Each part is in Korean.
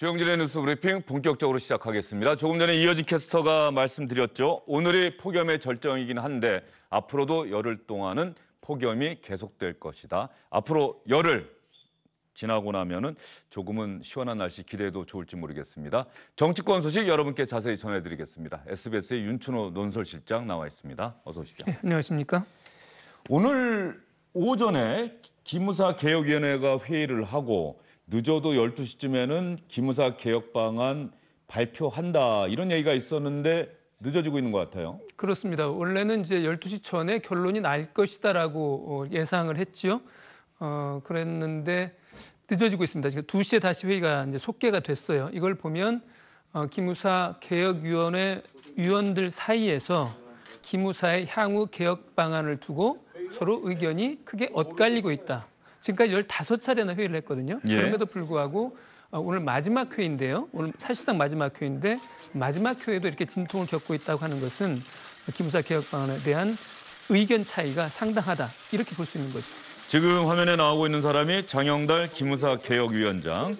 주영진의 뉴스 브리핑 본격적으로 시작하겠습니다. 조금 전에 이어진 캐스터가 말씀드렸죠. 오늘이 폭염의 절정이긴 한데 앞으로도 열흘 동안은 폭염이 계속될 것이다. 앞으로 열흘 지나고 나면은 조금은 시원한 날씨 기대해도 좋을지 모르겠습니다. 정치권 소식 여러분께 자세히 전해드리겠습니다. SBS의 윤춘호 논설실장 나와 있습니다. 어서 오십시오. 네, 안녕하십니까? 오늘 오전에 기무사 개혁위원회가 회의를 하고 늦어도 12시쯤에는 기무사 개혁 방안 발표한다 이런 얘기가 있었는데 늦어지고 있는 것 같아요. 그렇습니다. 원래는 이제 12시 전에 결론이 날 것이다라고 예상을 했지요. 그랬는데 늦어지고 있습니다. 지금 2시에 다시 회의가 이제 속개가 됐어요. 이걸 보면 기무사 개혁위원회 위원들 사이에서 기무사의 향후 개혁 방안을 두고 서로 의견이 크게 엇갈리고 있다. 지금까지 15차례나 회의를 했거든요. 예. 그럼에도 불구하고 오늘 마지막 회의인데요. 오늘 사실상 마지막 회의인데 마지막 회의도 이렇게 진통을 겪고 있다고 하는 것은 기무사 개혁 방안에 대한 의견 차이가 상당하다. 이렇게 볼 수 있는 거죠. 지금 화면에 나오고 있는 사람이 장영달 기무사 개혁위원장.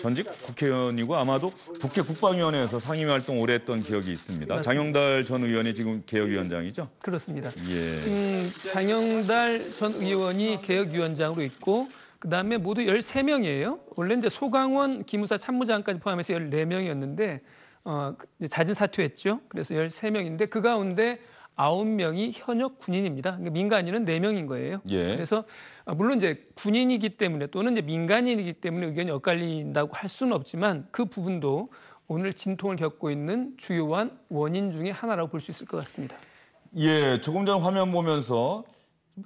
전직 국회의원이고 아마도 국회 국방위원회에서 상임위 활동 오래 했던 기억이 있습니다. 맞습니다. 장영달 전 의원이 지금 개혁위원장이죠? 그렇습니다. 예. 장영달 전 의원이 개혁위원장으로 있고 그다음에 모두 13명이에요. 원래 이제 소강원 기무사 참모장까지 포함해서 14명이었는데 자진 사퇴했죠. 그래서 13명인데 그 가운데 9명이 현역 군인입니다. 그러니까 민간인은 4명인 거예요. 예. 그래서 물론 이제 군인이기 때문에 또는 이제 민간인이기 때문에 의견이 엇갈린다고 할 수는 없지만 그 부분도 오늘 진통을 겪고 있는 주요한 원인 중에 하나라고 볼 수 있을 것 같습니다. 예, 조금 전 화면 보면서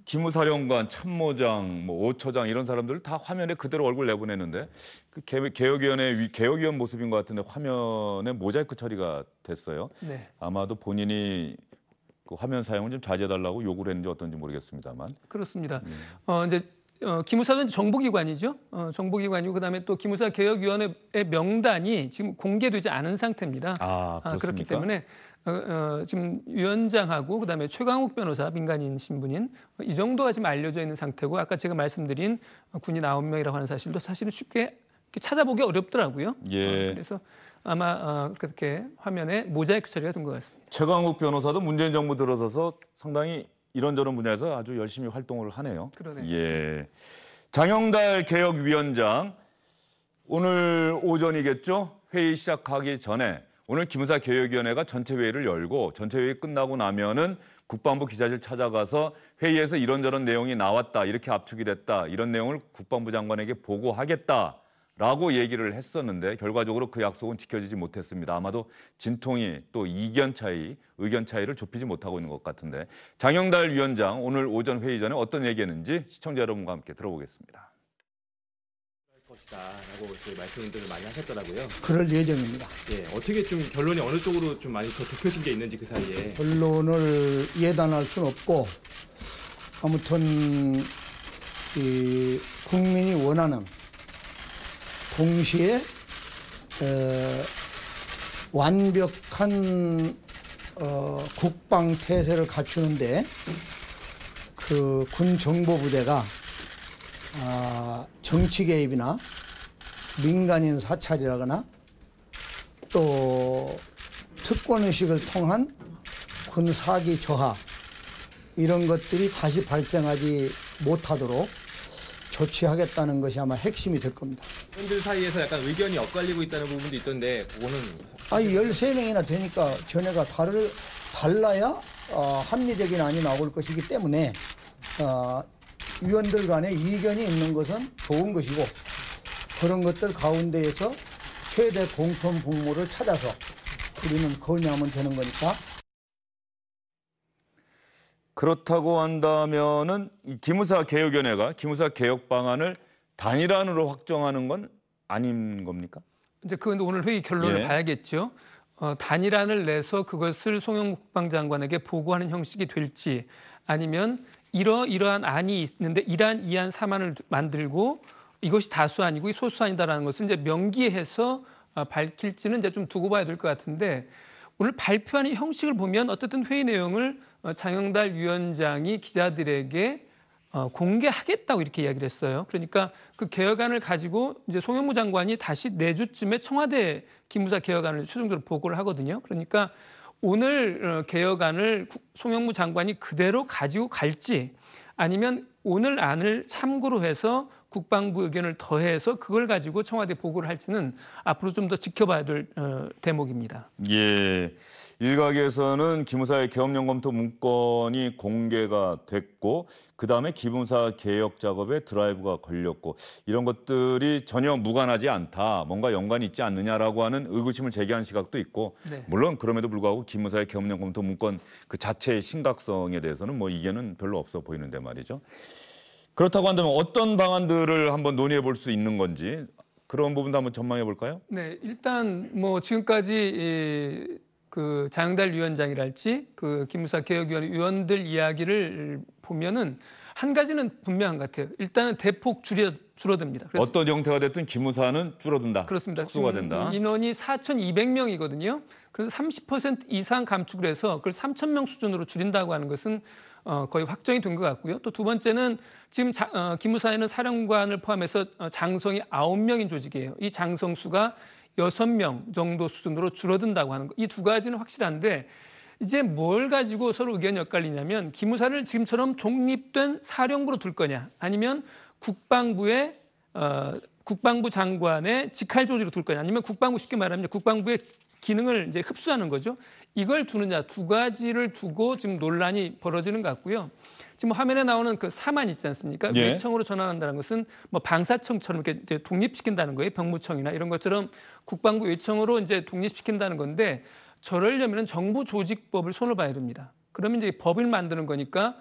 기무사령관, 참모장, 오처장 이런 사람들 다 화면에 그대로 얼굴 내보내는데 그 개혁위원회 개혁위원 모습인 것 같은데 화면에 모자이크 처리가 됐어요. 네. 아마도 본인이 그 화면 사용을 좀 자제해달라고 요구를 했는지 어떤지 모르겠습니다.만. 그렇습니다. 이제 기무사는 정보기관이죠. 정보기관이고 그다음에 또 기무사 개혁위원회의 명단이 지금 공개되지 않은 상태입니다. 그렇기 때문에 지금 위원장하고 그다음에 최강욱 변호사 민간인 신분인 이 정도가 지금 알려져 있는 상태고 아까 제가 말씀드린 군인 9명이라고 하는 사실도 사실은 쉽게 찾아보기 어렵더라고요. 예. 그래서 아마 그렇게 화면에 모자이크 처리가 된 것 같습니다. 최강욱 변호사도 문재인 정부 들어서서 상당히 이런저런 분야에서 아주 열심히 활동을 하네요. 그러네요. 예. 장영달 개혁위원장 오늘 오전이겠죠? 회의 시작하기 전에 오늘 기무사 개혁위원회가 전체 회의를 열고 전체 회의 끝나고 나면은 국방부 기자실 찾아가서 회의에서 이런저런 내용이 나왔다, 이렇게 압축이 됐다, 이런 내용을 국방부 장관에게 보고하겠다라고 얘기를 했었는데 결과적으로 그 약속은 지켜지지 못했습니다. 아마도 진통이 또 의견 차이를 좁히지 못하고 있는 것 같은데 장영달 위원장 오늘 오전 회의 전에 어떤 얘기했는지 시청자 여러분과 함께 들어보겠습니다. 것이다라고 말씀들을 많이 하셨더라고요. 그럴 예정입니다. 예, 어떻게 좀 결론이 어느 쪽으로 좀 많이 더 좁혀진 게 있는지 그 사이에. 결론을 예단할 수는 없고 아무튼 이 국민이 원하는 동시에 완벽한 국방 태세를 갖추는데 그 군 정보부대가 정치 개입이나 민간인 사찰이라거나 또 특권의식을 통한 군 사기 저하 이런 것들이 다시 발생하지 못하도록 조치하겠다는 것이 아마 핵심이 될 겁니다. 분들 사이에서 약간 의견이 엇갈리고 있다는 부분도 있던데 그거는 13명이나 되니까 견해가 달라야 합리적인 안이 나올 것이기 때문에 위원들 간에 이견이 있는 것은 좋은 것이고 그런 것들 가운데에서 최대 공통 분모를 찾아서 우리는 건의하면 되는 거니까. 그렇다고 한다면은 이 기무사 개혁위원회가 기무사 개혁 방안을 단일안으로 확정하는 건 아닌 겁니까? 이제 그건 오늘 회의 결론을 예. 봐야겠죠. 단일안을 내서 그것을 송영무 국방장관에게 보고하는 형식이 될지 아니면 이러한 안이 있는데 1안, 2안, 3안을 만들고 이것이 다수안이고 이 소수안이다라는 것을 이제 명기해서 밝힐지는 이제 좀 두고 봐야 될 것 같은데 오늘 발표하는 형식을 보면 어쨌든 회의 내용을 장영달 위원장이 기자들에게 공개하겠다고 이렇게 이야기를 했어요. 그러니까 그 개혁안을 가지고 이제 송영무 장관이 다시 내주쯤에 청와대 기무사 개혁안을 최종적으로 보고를 하거든요. 그러니까 오늘 개혁안을 송영무 장관이 그대로 가지고 갈지 아니면 오늘 안을 참고로 해서 국방부 의견을 더해서 그걸 가지고 청와대 보고를 할지는 앞으로 좀 더 지켜봐야 될 대목입니다. 예, 일각에서는 기무사의 계엄령 검토 문건이 공개가 됐고 그다음에 기무사 개혁 작업에 드라이브가 걸렸고 이런 것들이 전혀 무관하지 않다, 뭔가 연관이 있지 않느냐라고 하는 의구심을 제기하는 시각도 있고 네. 물론 그럼에도 불구하고 기무사의 계엄령 검토 문건 그 자체의 심각성에 대해서는 뭐 이견은 별로 없어 보이는데 말이죠. 그렇다고 한다면 어떤 방안들을 한번 논의해 볼 수 있는 건지 그런 부분도 한번 전망해 볼까요? 네, 일단 뭐 지금까지 그 장영달 위원장이랄지 그 기무사 개혁위원회 위원들 이야기를 보면은 한 가지는 분명한 것 같아요. 일단은 대폭 줄어듭니다. 그래서 어떤 형태가 됐든 기무사는 줄어든다. 그렇습니다. 축소가 된다. 인원이 4,200명이거든요. 그래서 30% 이상 감축을 해서 그걸 3,000명 수준으로 줄인다고 하는 것은 거의 확정이 된 것 같고요. 또 두 번째는 지금 기무사에는 사령관을 포함해서 장성이 9명인 조직이에요. 이 장성 수가 6명 정도 수준으로 줄어든다고 하는 거. 이 두 가지는 확실한데 이제 뭘 가지고 서로 의견이 엇갈리냐면 기무사를 지금처럼 독립된 사령부로 둘 거냐 아니면 국방부의 국방부 장관의 직할 조직으로 둘 거냐 아니면 국방부 쉽게 말하면 국방부의 기능을 이제 흡수하는 거죠. 이걸 두느냐 두 가지를 두고 지금 논란이 벌어지는 것 같고요. 지금 화면에 나오는 그 사만 있지 않습니까? 예. 외청으로 전환한다는 것은 뭐 방사청처럼 이렇게 이제 독립시킨다는 거예요. 병무청이나 이런 것처럼 국방부 외청으로 이제 독립시킨다는 건데 저러려면 정부 조직법을 손을 봐야 됩니다. 그러면 이제 법을 만드는 거니까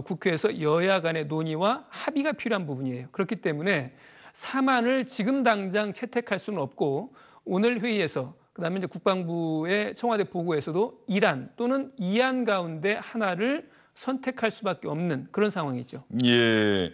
국회에서 여야 간의 논의와 합의가 필요한 부분이에요. 그렇기 때문에 사만을 지금 당장 채택할 수는 없고 오늘 회의에서 그다음에 이제 국방부의 청와대 보고에서도 1안 또는 2안 가운데 하나를 선택할 수밖에 없는 그런 상황이죠. 예.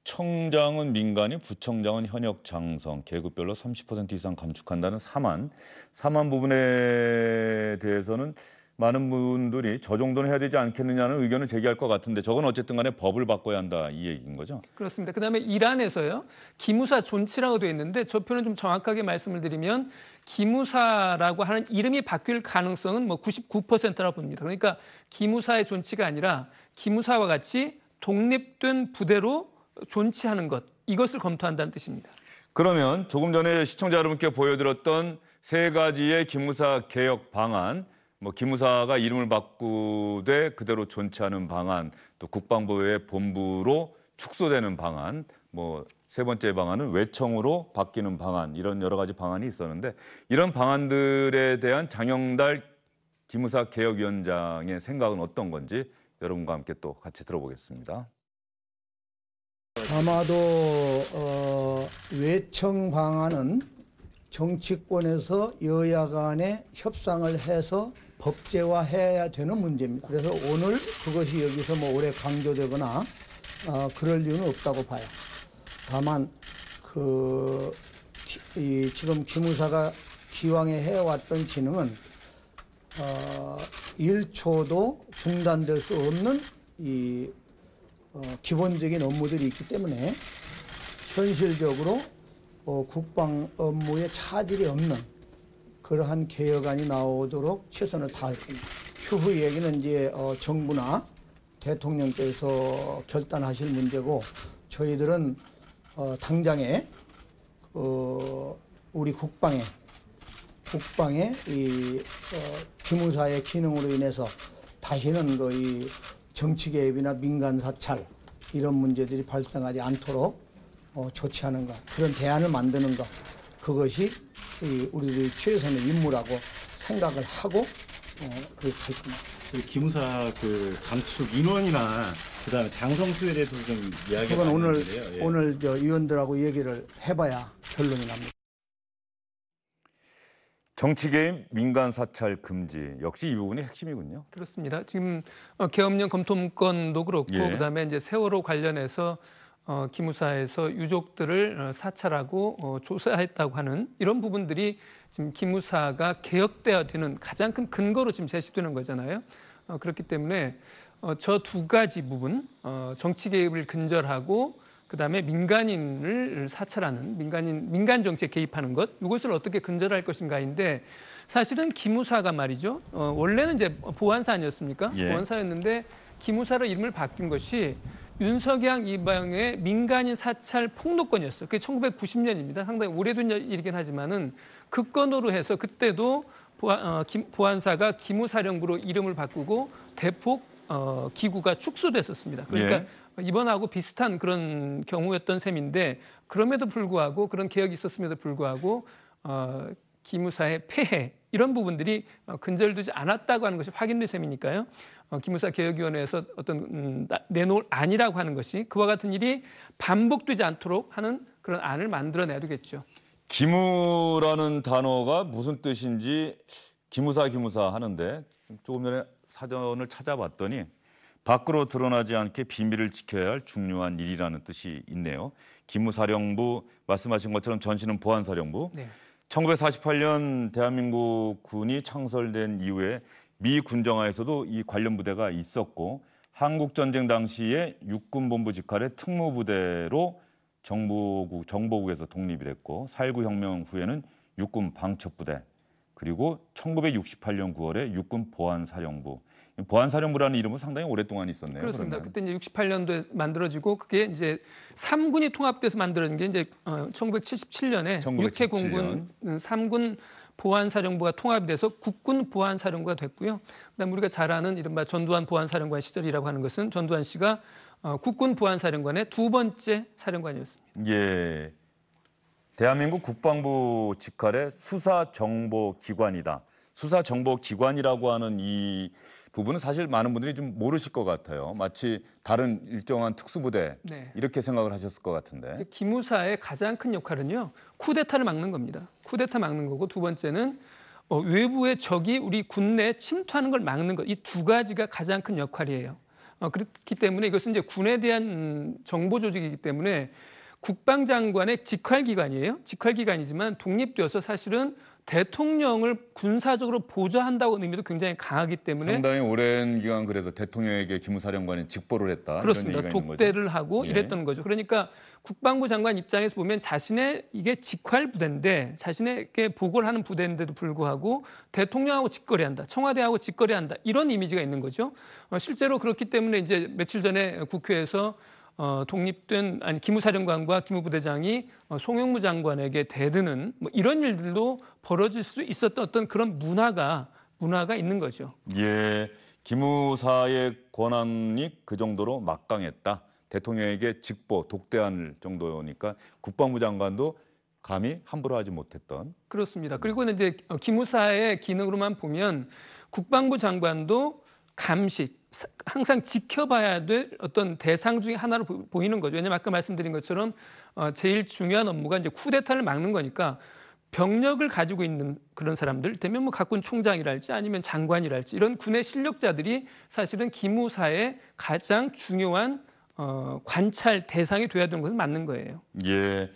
청장은 민간인, 부청장은 현역 장성, 계급별로 30% 이상 감축한다는 사만 부분에 대해서는 많은 분들이 저 정도는 해야 되지 않겠느냐는 의견을 제기할 것 같은데 저건 어쨌든 간에 법을 바꿔야 한다 이 얘기인 거죠? 그렇습니다. 그다음에 1안에서요. 기무사 존치라고 되어 있는데 저 표는 좀 정확하게 말씀을 드리면 기무사라고 하는 이름이 바뀔 가능성은 뭐 99%라고 봅니다. 그러니까 기무사의 존치가 아니라 기무사와 같이 독립된 부대로 존치하는 것 이것을 검토한다는 뜻입니다. 그러면 조금 전에 시청자 여러분께 보여드렸던 세 가지의 기무사 개혁 방안, 뭐 기무사가 이름을 바꾸되 그대로 존치하는 방안, 또 국방부의 본부로 축소되는 방안, 뭐 세 번째 방안은 외청으로 바뀌는 방안, 이런 여러 가지 방안이 있었는데 이런 방안들에 대한 장영달 기무사 개혁위원장의 생각은 어떤 건지 여러분과 함께 또 같이 들어보겠습니다. 아마도 외청 방안은 정치권에서 여야 간에 협상을 해서 법제화해야 되는 문제입니다. 그래서 오늘 그것이 여기서 뭐 오래 강조되거나 그럴 이유는 없다고 봐요. 다만 지금 기무사가 기왕에 해왔던 기능은 1초도 중단될 수 없는 이 기본적인 업무들이 있기 때문에 현실적으로 국방 업무에 차질이 없는 그러한 개혁안이 나오도록 최선을 다할 겁니다. 추후 얘기는 이제 정부나 대통령께서 결단하실 문제고 저희들은 당장에 우리 국방의 이 기무사의 기능으로 인해서 다시는 이 정치 개입이나 민간 사찰 이런 문제들이 발생하지 않도록 조치하는 것, 그런 대안을 만드는 것, 그것이 우리들의 최선의 임무라고 생각을 하고 그렇게 할 겁니다. 기무사 그 감축 인원이나 그다음에 장성수에 대해서 좀 이야기가 그건 많았는데요. 오늘 위원들하고 얘기를 해봐야 결론이 납니다. 정치 개입, 민간 사찰 금지 역시 이 부분이 핵심이군요. 그렇습니다. 지금 계엄령 검토 문건도 그렇고 예. 그다음에 이제 세월호 관련해서 기무사에서 유족들을 사찰하고 조사했다고 하는 이런 부분들이 지금 기무사가 개혁돼야 되는 가장 큰 근거로 지금 제시되는 거잖아요. 그렇기 때문에 저 두 가지 부분, 정치 개입을 근절하고 그다음에 민간인을 사찰하는 민간 정치에 개입하는 것, 이것을 어떻게 근절할 것인가인데 사실은 기무사가 말이죠. 원래는 이제 보안사 아니었습니까? 예. 보안사였는데 기무사로 이름을 바뀐 것이 윤석양 이방의 민간인 사찰 폭로건이었어요. 그게 1990년입니다. 상당히 오래된 일이긴 하지만은 그 건으로 해서 그때도 보안사가 기무사령부로 이름을 바꾸고 대폭 기구가 축소됐었습니다. 그러니까 이번하고 비슷한 그런 경우였던 셈인데 그럼에도 불구하고 그런 개혁이 있었음에도 불구하고 기무사의 폐해 이런 부분들이 근절되지 않았다고 하는 것이 확인된 셈이니까요. 기무사 개혁위원회에서 어떤 내놓을 안이라고 하는 것이 그와 같은 일이 반복되지 않도록 하는 그런 안을 만들어내야 되겠죠. 기무라는 단어가 무슨 뜻인지 기무사 하는데 조금 전에 사전을 찾아봤더니 밖으로 드러나지 않게 비밀을 지켜야 할 중요한 일이라는 뜻이 있네요. 기무사령부 말씀하신 것처럼 전신은 보안사령부. 네. 1948년 대한민국 군이 창설된 이후에 미 군정화에서도 이 관련 부대가 있었고 한국전쟁 당시에 육군본부 직할의 특무부대로 정보국에서 독립이 됐고 4.19 혁명 후에는 육군 방첩부대 그리고 1968년 9월에 육군 보안사령부. 보안사령부라는 이름은 상당히 오랫동안 있었네요. 그렇습니다. 그러면. 그때 이제 68년도에 만들어지고 그게 이제 3군이 통합돼서 만들어진 게 이제 1977년에 1977 육해공군 3군 보안사령부가 통합이 돼서 국군 보안사령부가 됐고요. 그다음 우리가 잘 아는 이른바 전두환 보안사령관 시절이라고 하는 것은 전두환 씨가 국군 보안사령관의 두 번째 사령관이었습니다. 예. 대한민국 국방부 직할의 수사정보기관이다. 수사정보기관이라고 하는 이 부분은 사실 많은 분들이 좀 모르실 것 같아요. 마치 다른 일정한 특수부대 네. 이렇게 생각을 하셨을 것 같은데. 기무사의 가장 큰 역할은요. 쿠데타를 막는 겁니다. 쿠데타 막는 거고 두 번째는 외부의 적이 우리 군내에 침투하는 걸 막는 것. 이 두 가지가 가장 큰 역할이에요. 그렇기 때문에 이것은 이제 군에 대한 정보 조직이기 때문에 국방장관의 직할기관이에요. 직할기관이지만 독립되어서 사실은 대통령을 군사적으로 보좌한다고 의미도 굉장히 강하기 때문에 상당히 오랜 기간 그래서 대통령에게 기무사령관이 직보를 했다. 그렇습니다. 이런 얘기가 있는 독대를 거죠? 하고 예. 이랬던 거죠. 그러니까 국방부 장관 입장에서 보면 자신의 이게 직할 부대인데 자신에게 보고를 하는 부대인데도 불구하고 대통령하고 직거래한다. 청와대하고 직거래한다. 이런 이미지가 있는 거죠. 실제로 그렇기 때문에 이제 며칠 전에 국회에서 독립된 기무사령관과 기무부대장이 송영무 장관에게 대드는 뭐 이런 일들도 벌어질 수 있었던 어떤 그런 문화가 있는 거죠. 예, 기무사의 권한이 그 정도로 막강했다. 대통령에게 직보, 독대할 정도니까 국방부 장관도 감히 함부로 하지 못했던. 그렇습니다. 그리고 이제 기무사의 기능으로만 보면 국방부 장관도 감시, 항상 지켜봐야 될 어떤 대상 중에 하나로 보이는 거죠. 왜냐하면 아까 말씀드린 것처럼 제일 중요한 업무가 이제 쿠데타를 막는 거니까 병력을 가지고 있는 그런 사람들, 되면 뭐 각군 총장이랄지 아니면 장관이랄지 이런 군의 실력자들이 사실은 기무사의 가장 중요한 관찰 대상이 돼야 되는 것은 맞는 거예요. 예,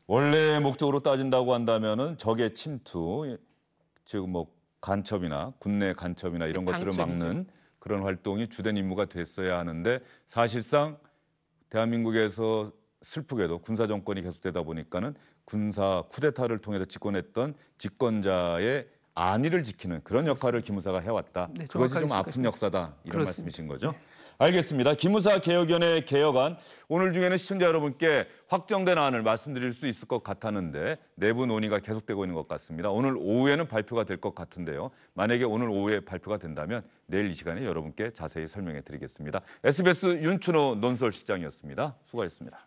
원래 목적으로 따진다고 한다면은 적의 침투, 즉 뭐 간첩이나 군내 간첩이나 이런 것들을 방첩이죠. 막는 그런 활동이 주된 임무가 됐어야 하는데 사실상 대한민국에서 슬프게도 군사 정권이 계속되다 보니까는 군사 쿠데타를 통해서 집권했던 집권자의 안위를 지키는 그런 역할을 기무사가 해왔다. 네, 그것이 좀 정확하게 아픈 생각하십니다. 역사다 이런 그렇습니다. 말씀이신 거죠? 네. 알겠습니다. 기무사 개혁위원회 개혁안 오늘 중에는 시청자 여러분께 확정된 안을 말씀드릴 수 있을 것 같았는데 내부 논의가 계속되고 있는 것 같습니다. 오늘 오후에는 발표가 될 것 같은데요. 만약에 오늘 오후에 발표가 된다면 내일 이 시간에 여러분께 자세히 설명해 드리겠습니다. SBS 윤춘호 논설실장이었습니다. 수고하셨습니다.